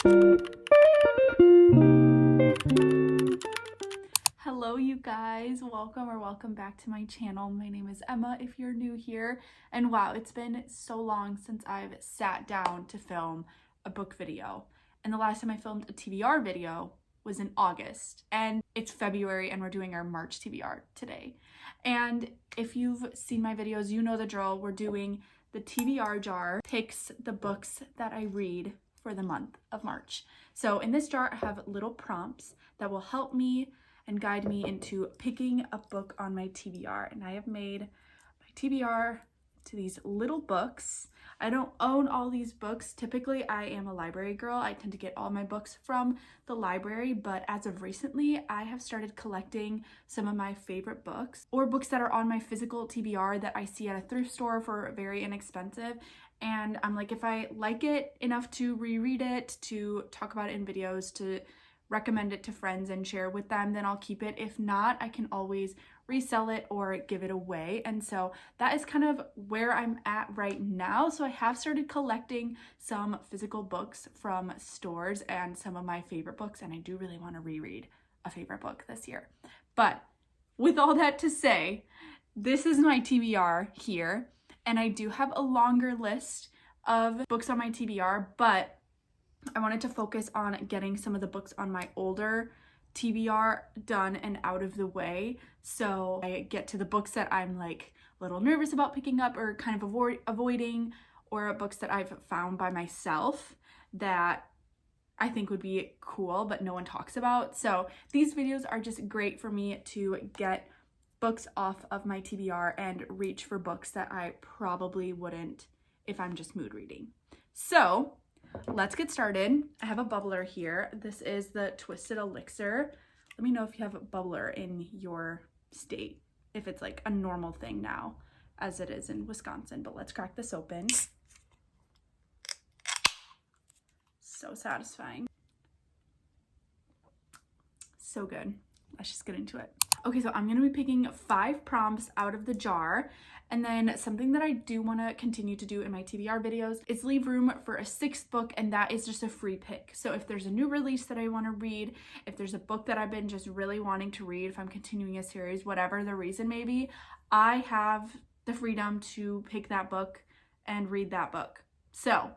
Hello you guys, welcome back to my channel. My name is Emma if you're new here, and wow, it's been so long since I've sat down to film a book video, and the last time I filmed a TBR video was in August, and it's February and we're doing our March TBR today. And if you've seen my videos, you know the drill. We're doing the TBR jar, picks the books that I read for the month of March. So in this jar I have little prompts that will help me and guide me into picking a book on my TBR. And I have made my TBR to these little books. I don't own all these books. Typically, I am a library girl. I tend to get all my books from the library, but as of recently, I have started collecting some of my favorite books or books that are on my physical TBR that I see at a thrift store for very inexpensive. And I'm like, if I like it enough to reread it, to talk about it in videos, to recommend it to friends and share with them, then I'll keep it. If not, I can always resell it or give it away. And so that is kind of where I'm at right now. So I have started collecting some physical books from stores and some of my favorite books, and I do really want to reread a favorite book this year. But with all that to say, this is my TBR here, and I do have a longer list of books on my TBR, but I wanted to focus on getting some of the books on my older TBR done and out of the way, so I get to the books that I'm like a little nervous about picking up or kind of avoiding, or books that I've found by myself that I think would be cool but no one talks about. So these videos are just great for me to get books off of my TBR and reach for books that I probably wouldn't if I'm just mood reading. So let's get started. I have a bubbler here. This is the Twisted Elixir. Let me know if you have a bubbler in your state, if it's like a normal thing now as it is in Wisconsin. But let's crack this open. So satisfying. So good. Let's just get into it. Okay, so I'm going to be picking 5 prompts out of the jar. And then something that I do want to continue to do in my TBR videos is leave room for a 6th book, and that is just a free pick. So if there's a new release that I want to read, if there's a book that I've been just really wanting to read, if I'm continuing a series, whatever the reason may be, I have the freedom to pick that book and read that book. So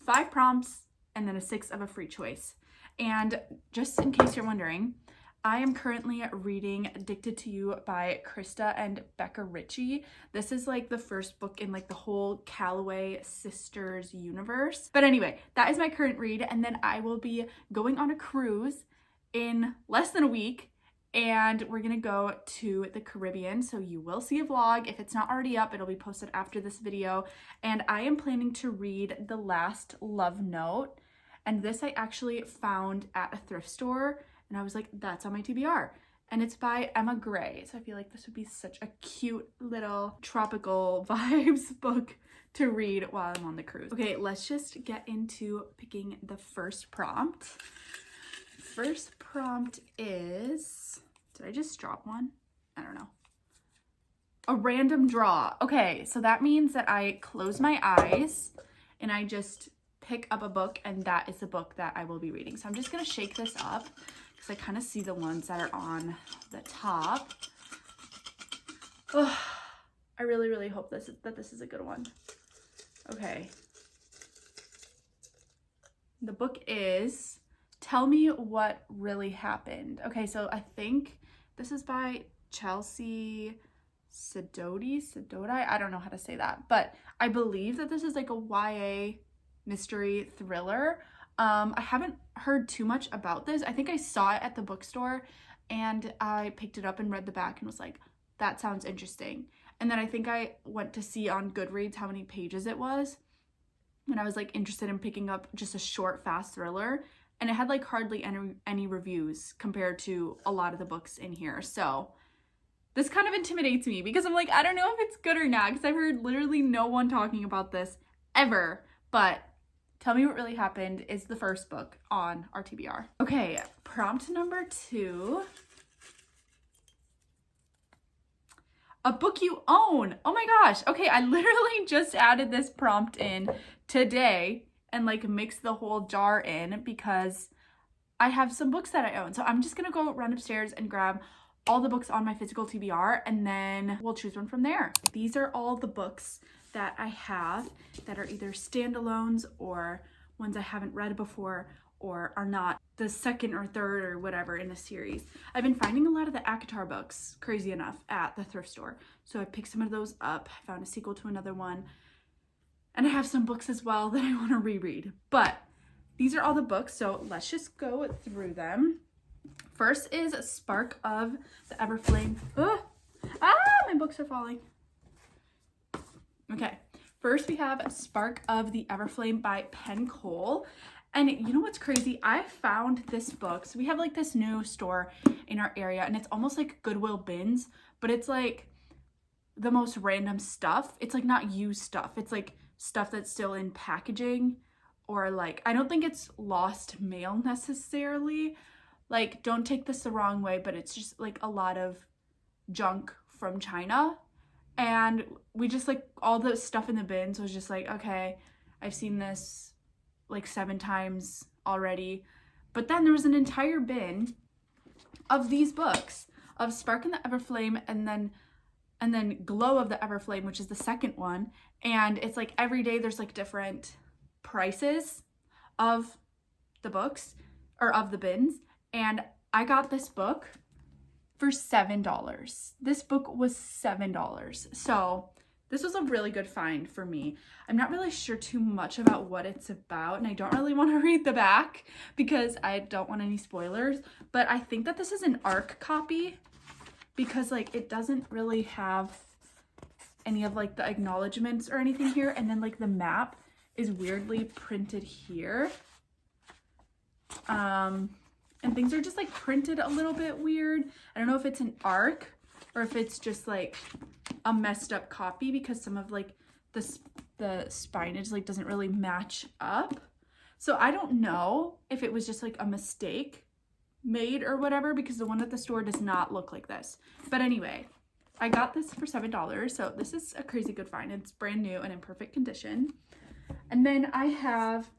5 prompts and then a 6th of a free choice. And just in case you're wondering, I am currently reading Addicted to You by Krista and Becca Ritchie. This is like the first book in like the whole Calloway sisters universe. But anyway, that is my current read, and then I will be going on a cruise in less than a week, and we're gonna go to the Caribbean, so you will see a vlog. If it's not already up, it'll be posted after this video, and I am planning to read The Last Love Note, and this I actually found at a thrift store, and I was like, that's on my TBR. And it's by Emma Gray. So I feel like this would be such a cute little tropical vibes book to read while I'm on the cruise. Okay, let's just get into picking the first prompt. First prompt is, did I just drop one? I don't know. A random draw. Okay, so that means that I close my eyes and I just pick up a book, and that is the book that I will be reading. So I'm just gonna shake this up because I kind of see the ones that are on the top. Oh, I really hope that this is a good one. Okay. The book is Tell Me What Really Happened. Okay, so I think this is by Chelsea Sidoti. I don't know how to say that, but I believe that this is like a YA mystery thriller. I haven't heard too much about this. I think I saw it at the bookstore and I picked it up and read the back and was like, that sounds interesting. And then I think I went to see on Goodreads how many pages it was, and I was like interested in picking up just a short, fast thriller, and it had like hardly any reviews compared to a lot of the books in here. So this kind of intimidates me because I'm like, I don't know if it's good or not, because I've heard literally no one talking about this ever. But Tell Me What Really Happened is the first book on our TBR. Okay, prompt number 2. A book you own. Oh my gosh. Okay, I literally just added this prompt in today and like mix the whole jar in because I have some books that I own. So I'm just gonna go run upstairs and grab all the books on my physical TBR, and then we'll choose one from there. These are all the books that I have that are either standalones or ones I haven't read before or are not the second or third or whatever in the series. I've been finding a lot of the ACOTAR books, crazy enough, at the thrift store. So I picked some of those up. I found a sequel to another one. And I have some books as well that I want to reread. But these are all the books, so let's just go through them. First is Spark of the Everflame. My books are falling. Okay, first we have Spark of the Everflame by Penn Cole. And you know what's crazy? I found this book. So we have like this new store in our area, and it's almost like Goodwill bins, but it's like the most random stuff. It's like not used stuff. It's like stuff that's still in packaging, or like, I don't think it's lost mail necessarily. Like, don't take this the wrong way, but it's just like a lot of junk from China. And we just like, all the stuff in the bins was just like, okay, I've seen this like 7 times already. But then there was an entire bin of these books of Spark and the Everflame, and then Glow of the Everflame, which is the second one. And it's like every day there's like different prices of the books or of the bins. And I got this book for $7. This book was $7. So this was a really good find for me. I'm not really sure too much about what it's about, and I don't really want to read the back because I don't want any spoilers, but I think that this is an ARC copy because like it doesn't really have any of like the acknowledgements or anything here, and then like the map is weirdly printed here. And things are just like printed a little bit weird. I don't know if it's an ARC or if it's just like a messed up copy because some of like the spinach like doesn't really match up. So I don't know if it was just like a mistake made or whatever, because the one at the store does not look like this. But anyway, I got this for $7. So this is a crazy good find. It's brand new and in perfect condition. And then I have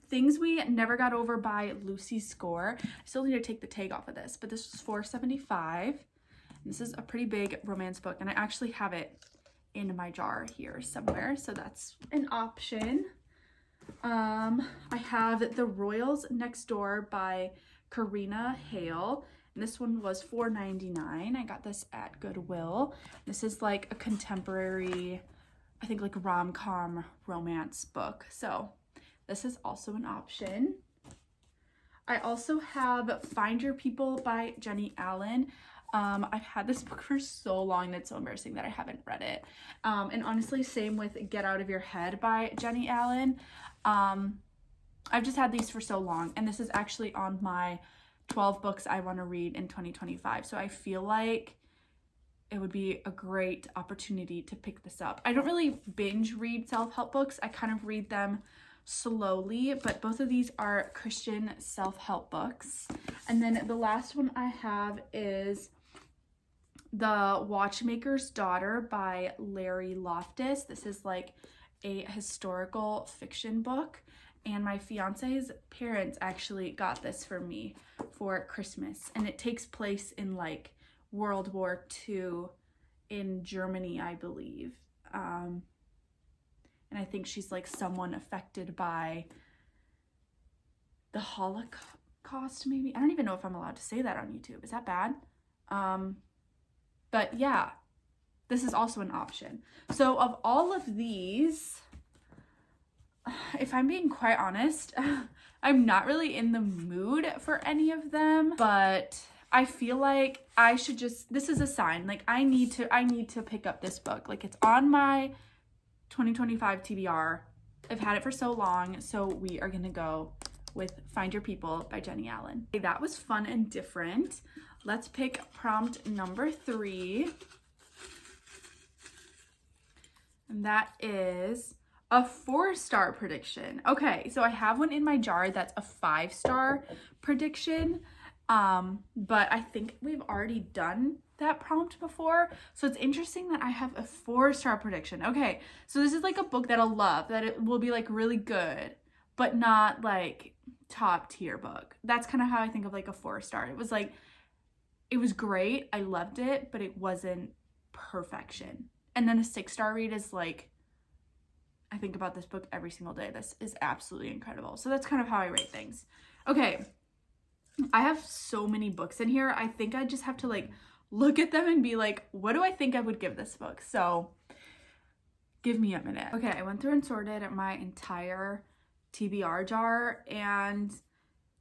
Things We Never Got Over by Lucy Score. I still need to take the tag off of this, but this was $4.75. This is a pretty big romance book, and I actually have it in my jar here somewhere, so that's an option. I have The Royals Next Door by Karina Hale, and this one was $4.99. I got this at Goodwill. This is like a contemporary, I think like rom-com romance book, so this is also an option. I also have Find Your People by Jenny Allen. I've had this book for so long that it's so embarrassing that I haven't read it. And honestly, same with Get Out of Your Head by Jenny Allen. I've just had these for so long, and this is actually on my 12 books I want to read in 2025. So I feel like it would be a great opportunity to pick this up. I don't really binge read self-help books. I kind of read them slowly, but both of these are Christian self-help books. And then the last one I have is The Watchmaker's Daughter by Larry Loftus. This is like a historical fiction book, and my fiance's parents actually got this for me for Christmas, and it takes place in like World War II in Germany, I believe. And I think she's like someone affected by the Holocaust, maybe. I don't even know if I'm allowed to say that on YouTube. Is that bad? But yeah, this is also an option. So of all of these, if I'm being quite honest, I'm not really in the mood for any of them, but I feel like I should just, this is a sign, like I need to pick up this book. Like it's on my 2025 TBR. I've had it for so long, so we are gonna go with Find Your People by Jenny Allen. Okay, that was fun and different. Let's pick prompt number 3. And that is a 4-star prediction. Okay, so I have one in my jar that's a 5-star prediction. But I think we've already done that prompt before, so it's interesting that I have a 4-star prediction. Okay, so this is like a book that I'll love, that it will be like really good, but not like top tier book. That's kind of how I think of like a 4-star. It was like, it was great, I loved it, but it wasn't perfection. And then a 6-star read is like, I think about this book every single day. This is absolutely incredible. So that's kind of how I rate things. Okay, I have so many books in here. I think I just have to like look at them and be like, what do I think I would give this book? So give me a minute. Okay, I went through and sorted my entire TBR jar, and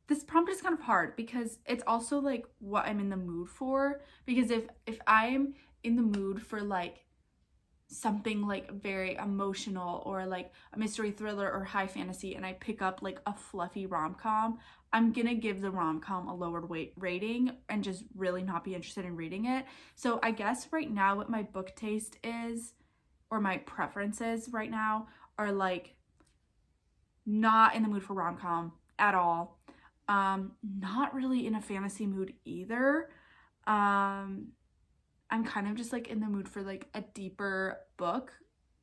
this prompt is kind of hard because it's also like what I'm in the mood for. Because if I'm in the mood for like something like very emotional or like a mystery thriller or high fantasy, and I pick up like a fluffy rom-com, I'm gonna give the rom-com a lower rating and just really not be interested in reading it. So I guess right now what my book taste is, or my preferences right now, are like not in the mood for rom-com at all. Not really in a fantasy mood either. I'm kind of just like in the mood for like a deeper book.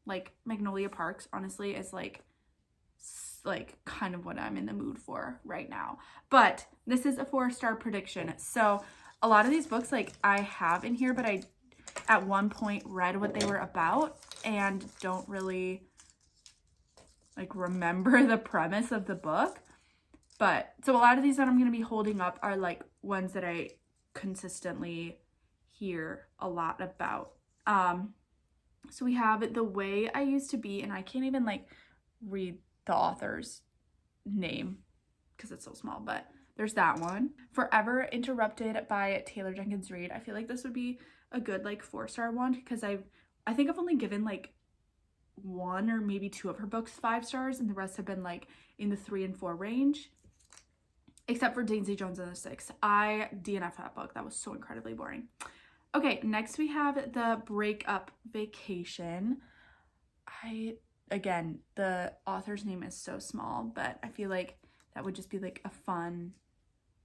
Like Magnolia Parks, honestly, is like kind of what I'm in the mood for right now. But this is a 4-star prediction. So a lot of these books like I have in here, but I at one point read what they were about and don't really like remember the premise of the book. But so a lot of these that I'm going to be holding up are like ones that I consistently hear a lot about. So we have The Way I Used to Be, and I can't even like read the author's name because it's so small, but there's that one. Forever Interrupted by Taylor Jenkins Reid. I feel like this would be a good like 4-star one because I think I've only given like 1 or maybe 2 of her books 5 stars, and the rest have been like in the 3 and 4 range, except for Daisy Jones and the Six. I DNF'd that book. That was so incredibly boring. Okay, next we have The Breakup Vacation. Again, the author's name is so small, but I feel like that would just be like a fun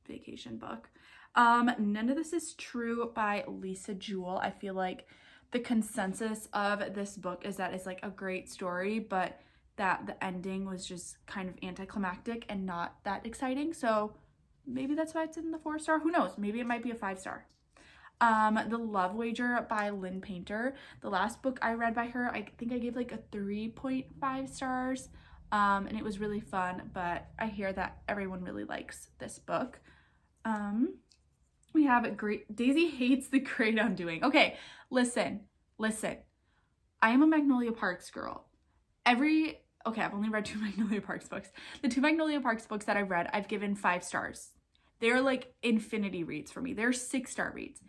vacation book. None of This Is True by Lisa Jewell. I feel like the consensus of this book is that it's like a great story, but that the ending was just kind of anticlimactic and not that exciting. So maybe that's why it's in the 4-star. Who knows? Maybe it might be a 5-star. The Love Wager by Lynn Painter. The last book I read by her, I think I gave like a 3.5 stars. And it was really fun, but I hear that everyone really likes this book. We have Daisy Hates the Great Undoing. Okay, listen. I am a Magnolia Parks girl. I've only read 2 Magnolia Parks books. The 2 Magnolia Parks books that I've read, I've given 5 stars. They're like infinity reads for me. They're 6-star reads.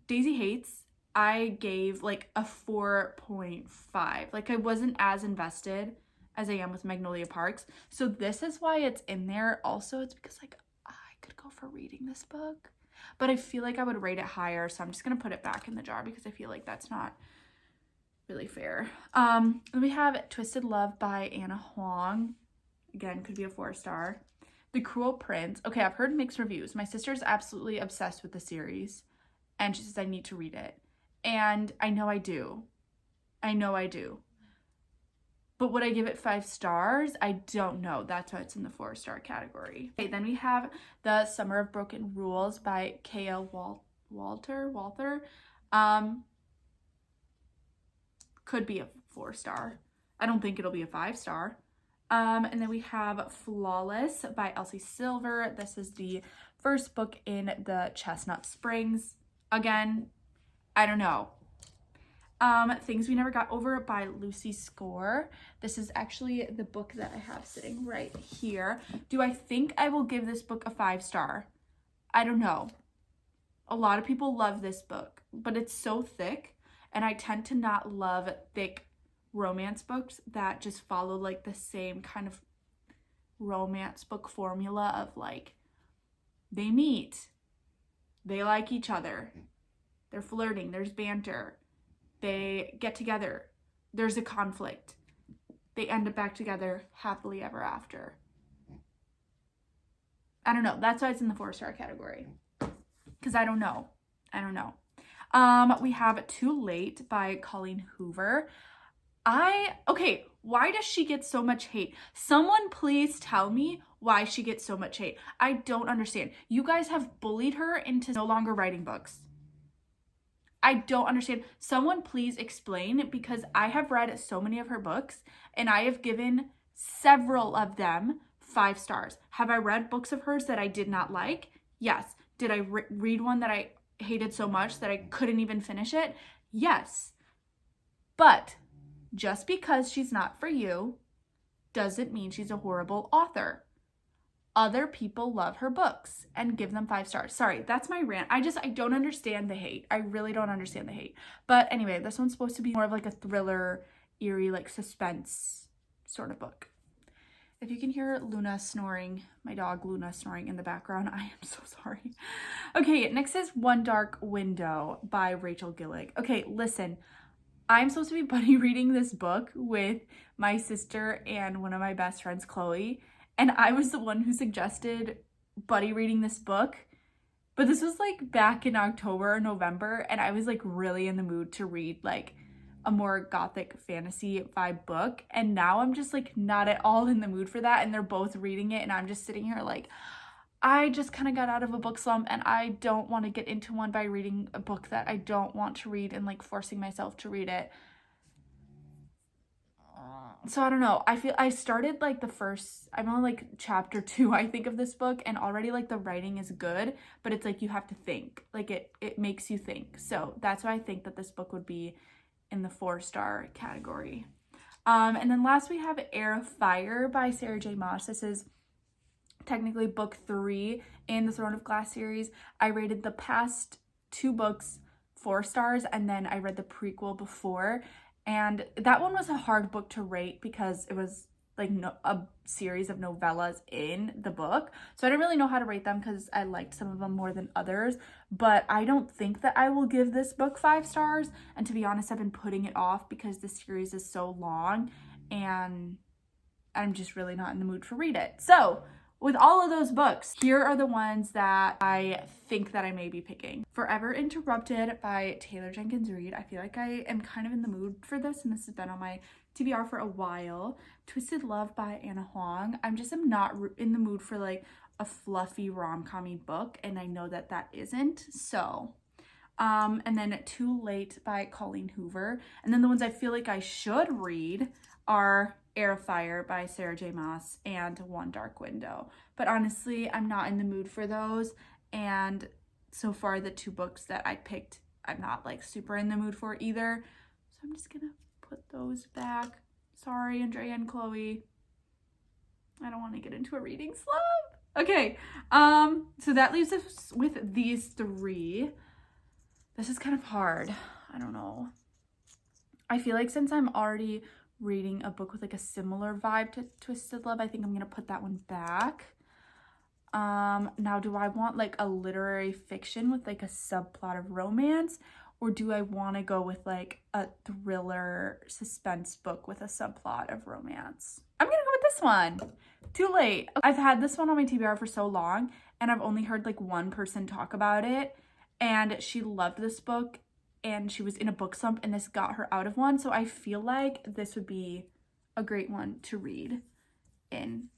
Daisy Hates, I gave like a 4.5. Like I wasn't as invested as I am with Magnolia Parks. So this is why it's in there. Also, it's because like I could go for reading this book, but I feel like I would rate it higher. So I'm just going to put it back in the jar because I feel like that's not really fair. Then we have Twisted Love by Anna Huang. Again, could be a 4-star. The Cruel Prince. Okay, I've heard mixed reviews. My sister's absolutely obsessed with the series, and she says I need to read it. And I know I do. But would I give it 5 stars? I don't know. That's why it's in the 4-star category. Okay, then we have The Summer of Broken Rules by K.L. Walther. Could be a 4-star. I don't think it'll be a 5-star. And then we have Flawless by Elsie Silver. This is the first book in the Chestnut Springs. Again, I don't know. Things We Never Got Over by Lucy Score. This is actually the book that I have sitting right here. Do I think I will give this book a 5-star? I don't know. A lot of people love this book, but it's so thick, and I tend to not love thick romance books that just follow like the same kind of romance book formula of like they meet, they like each other, they're flirting, there's banter, they get together, there's a conflict, they end up back together happily ever after. I don't know. That's why it's in the 4-star category, because I don't know. I don't know. We have Too Late by Colleen Hoover. Okay, why does she get so much hate? Someone please tell me why she gets so much hate. I don't understand. You guys have bullied her into no longer writing books. I don't understand. Someone please explain, because I have read so many of her books and I have given several of them 5 stars. Have I read books of hers that I did not like? Yes. Did I read one that I hated so much that I couldn't even finish it? Yes. But just because she's not for you doesn't mean she's a horrible author. Other people love her books and give them 5 stars. Sorry, that's my rant. I don't understand the hate. I really don't understand the hate. But anyway, this one's supposed to be more of like a thriller, eerie, like suspense sort of book. If you can hear Luna snoring, my dog Luna snoring in the background, I am so sorry. Okay, next is One Dark Window by Rachel Gillig. Okay, listen, I'm supposed to be buddy reading this book with my sister and one of my best friends, Chloe, and I was the one who suggested buddy reading this book, but this was like back in October or November, and I was like really in the mood to read like a more gothic fantasy vibe book, and now I'm just like not at all in the mood for that, and they're both reading it, and I'm just sitting here like, I just kind of got out of a book slump and I don't want to get into one by reading a book that I don't want to read and like forcing myself to read it. So I don't know. I feel I started like I'm on like chapter 2, I think, of this book, and already like the writing is good, but it's like you have to think. Like it makes you think. So that's why I think that this book would be in the 4-star category. And then last we have Air of Fire by Sarah J. Maas. This is technically book 3 in the Throne of Glass series. I rated the past 2 books 4 stars, and then I read the prequel before, and that one was a hard book to rate because it was like a series of novellas in the book, so I didn't really know how to rate them because I liked some of them more than others. But I don't think that I will give this book 5 stars, and to be honest, I've been putting it off because the series is so long and I'm just really not in the mood to read it. So with all of those books, here are the ones that I think that I may be picking. Forever Interrupted by Taylor Jenkins Reid. I feel like I am kind of in the mood for this, and this has been on my TBR for a while. Twisted Love by Anna Huang. I'm not in the mood for like a fluffy rom-com-y book, and I know that that isn't. So, and then Too Late by Colleen Hoover. And then the ones I feel like I should read are Air of Fire by Sarah J. Maas and One Dark Window. But honestly, I'm not in the mood for those, and so far the 2 books that I picked, I'm not like super in the mood for either. So I'm just gonna put those back. Sorry, Andrea and Chloe. I don't want to get into a reading slump. Okay, so that leaves us with these 3. This is kind of hard. I don't know. I feel like since I'm already reading a book with like a similar vibe to Twisted Love, I think I'm gonna put that one back. Now, do I want like a literary fiction with like a subplot of romance, or do I want to go with like a thriller suspense book with a subplot of romance? I'm gonna go with this one. Too Late. I've had this one on my TBR for so long, and I've only heard like one person talk about it, and she loved this book, and she was in a book slump, and this got her out of one. So I feel like this would be a great one to read in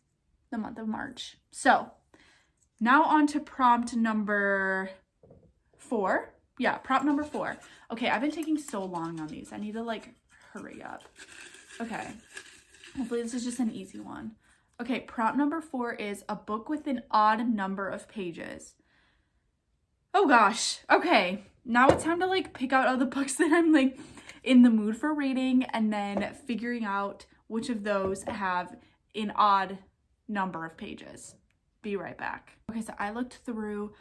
the month of March. So now on to prompt number 4. Yeah, prompt number 4. Okay, I've been taking so long on these. I need to like hurry up. Okay, hopefully this is just an easy one. Okay, prompt number 4 is a book with an odd number of pages. Oh gosh. Okay, now it's time to like pick out all the books that I'm like in the mood for reading, and then figuring out which of those have an odd number of pages. Be right back. Okay, so I looked through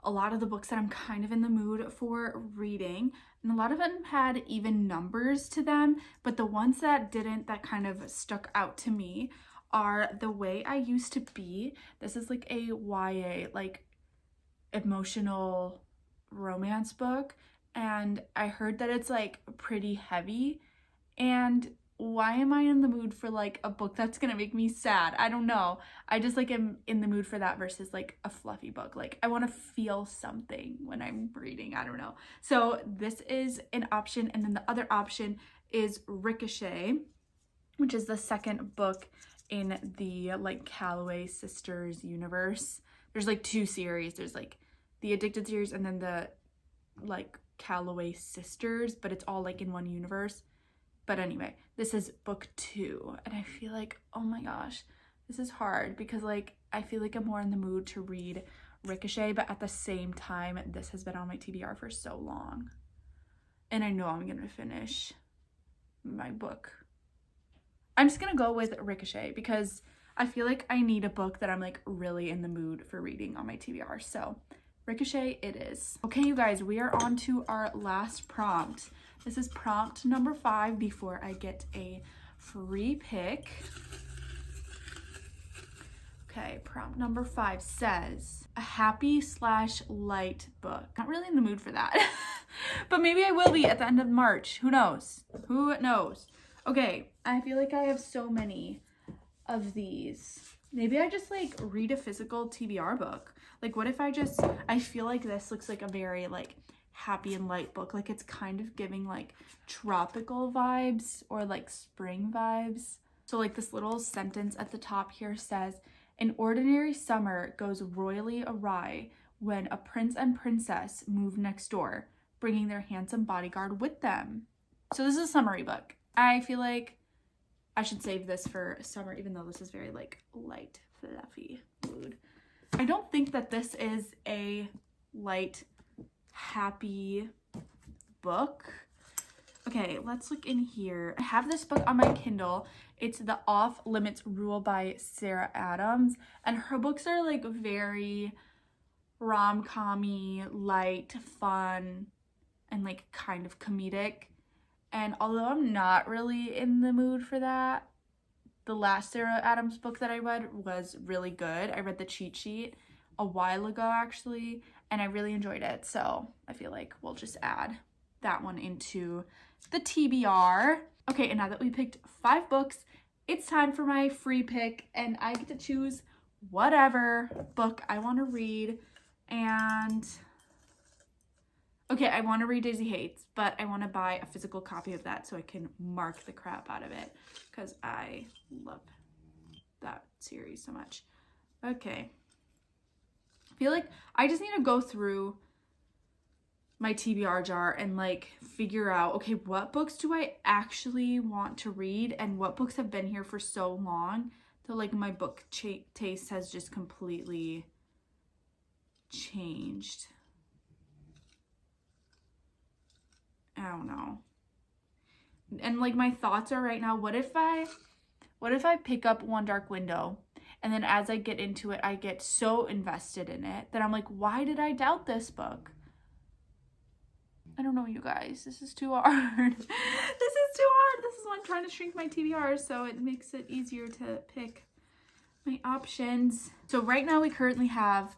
a lot of the books that I'm kind of in the mood for reading, and a lot of them had even numbers to them, but the ones that didn't, that kind of stuck out to me, are The Way I Used to Be. This is like a YA, like emotional romance book, and I heard that it's like pretty heavy, and why am I in the mood for like a book that's gonna make me sad? I don't know. I just like am in the mood for that versus like a fluffy book. Like I want to feel something when I'm reading. I don't know. So this is an option, and then the other option is Ricochet, which is the second book in the like Calloway Sisters universe. There's like 2 series. There's like the Addicted series and then the like Calloway Sisters, but it's all like in one universe. But anyway, this is book 2, and I feel like, oh my gosh, this is hard because like I feel like I'm more in the mood to read Ricochet, but at the same time, this has been on my TBR for so long, and I know I'm gonna finish my book. I'm just gonna go with Ricochet because I feel like I need a book that I'm like really in the mood for reading on my TBR. So Ricochet it is. Okay, you guys, we are on to our last prompt. This is prompt number 5 before I get a free pick. Okay, prompt number 5 says a happy/light book. Not really in the mood for that, but maybe I will be at the end of March. Who knows? Who knows? Okay, I feel like I have so many of these. Maybe I just like read a physical TBR book. Like what if I feel like this looks like a very like happy and light book. Like it's kind of giving like tropical vibes or like spring vibes. So like this little sentence at the top here says, an ordinary summer goes royally awry when a prince and princess move next door, bringing their handsome bodyguard with them. So this is a summary book. I feel like I should save this for summer, even though this is very like light, fluffy mood. I don't think that this is a light, happy book. Okay, let's look in here. I have this book on my Kindle. It's The Off Limits Rule by Sarah Adams, and her books are like very rom-com-y, light, fun, and like kind of comedic. And although I'm not really in the mood for that, the last Sarah Adams book that I read was really good. I read The Cheat Sheet a while ago actually, and I really enjoyed it. So I feel like we'll just add that one into the TBR. Okay, and now that we picked 5 books, it's time for my free pick, and I get to choose whatever book I want to read. And okay, I want to read Daisy Hates, but I want to buy a physical copy of that so I can mark the crap out of it because I love that series so much. Okay. I feel like I just need to go through my TBR jar and like figure out, okay, what books do I actually want to read and what books have been here for so long that like my book taste has just completely changed. I don't know. And like my thoughts are right now, what if I pick up One Dark Window and then as I get into it, I get so invested in it that I'm like, why did I doubt this book? I don't know, you guys. This is too hard. This is too hard. This is why I'm trying to shrink my TBR so it makes it easier to pick my options. So right now we currently have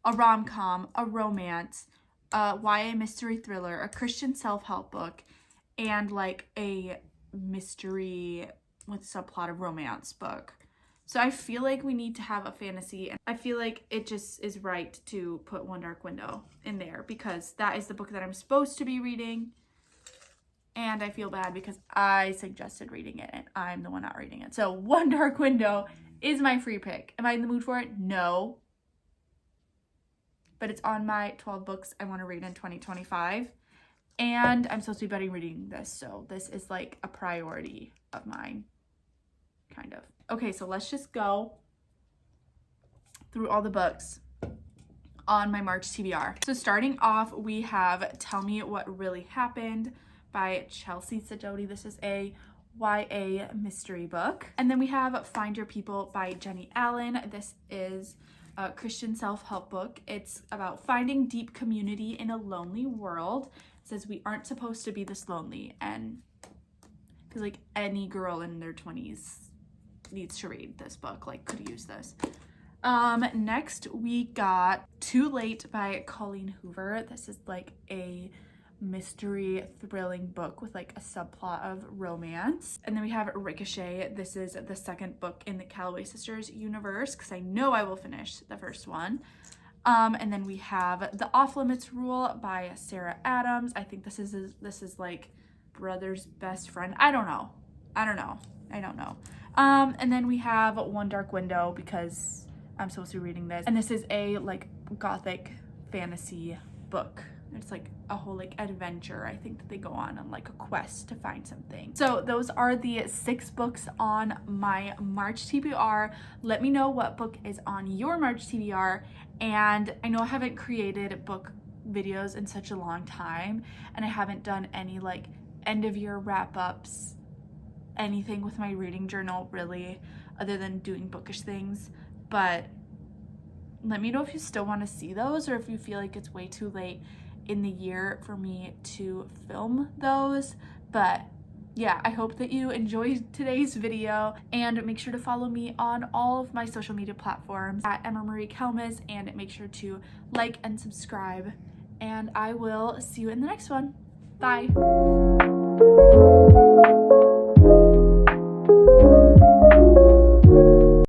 a rom-com, a romance, a YA mystery thriller, a Christian self-help book, and like a mystery with subplot of romance book. So I feel like we need to have a fantasy, and I feel like it just is right to put One Dark Window in there because that is the book that I'm supposed to be reading, and I feel bad because I suggested reading it and I'm the one not reading it. So One Dark Window is my free pick. Am I in the mood for it? No. But it's on my 12 books I want to read in 2025, and I'm supposed to be reading this, so this is like a priority of mine, kind of. Okay, so let's just go through all the books on my March TBR. So starting off, we have Tell Me What Really Happened by Chelsea Sidoti. This is a YA mystery book. And then we have Find Your People by Jenny Allen. This is a Christian self-help book. It's about finding deep community in a lonely world. It says we aren't supposed to be this lonely, and I feel like any girl in their 20s needs to read this book, like could use this. Next we got Too Late by Colleen Hoover. This is like a mystery thrilling book with like a subplot of romance. And then we have Ricochet. This is the second book in the Calloway Sisters universe because I know I will finish the first one. And then we have The Off Limits Rule by Sarah Adams. I think this is like brother's best friend. I don't know. And then we have One Dark Window because I'm supposed to be reading this. And this is a like gothic fantasy book. It's like a whole like adventure. I think that they go on like a quest to find something. So those are the 6 books on my March TBR. Let me know what book is on your March TBR. And I know I haven't created book videos in such a long time, and I haven't done any like end of year wrap-ups, anything with my reading journal really, other than doing bookish things. But let me know if you still want to see those, or if you feel like it's way too late in the year for me to film those. But yeah, I hope that you enjoyed today's video, and make sure to follow me on all of my social media platforms at Emma Marie Kelmes, and make sure to like and subscribe, and I will see you in the next one. Bye.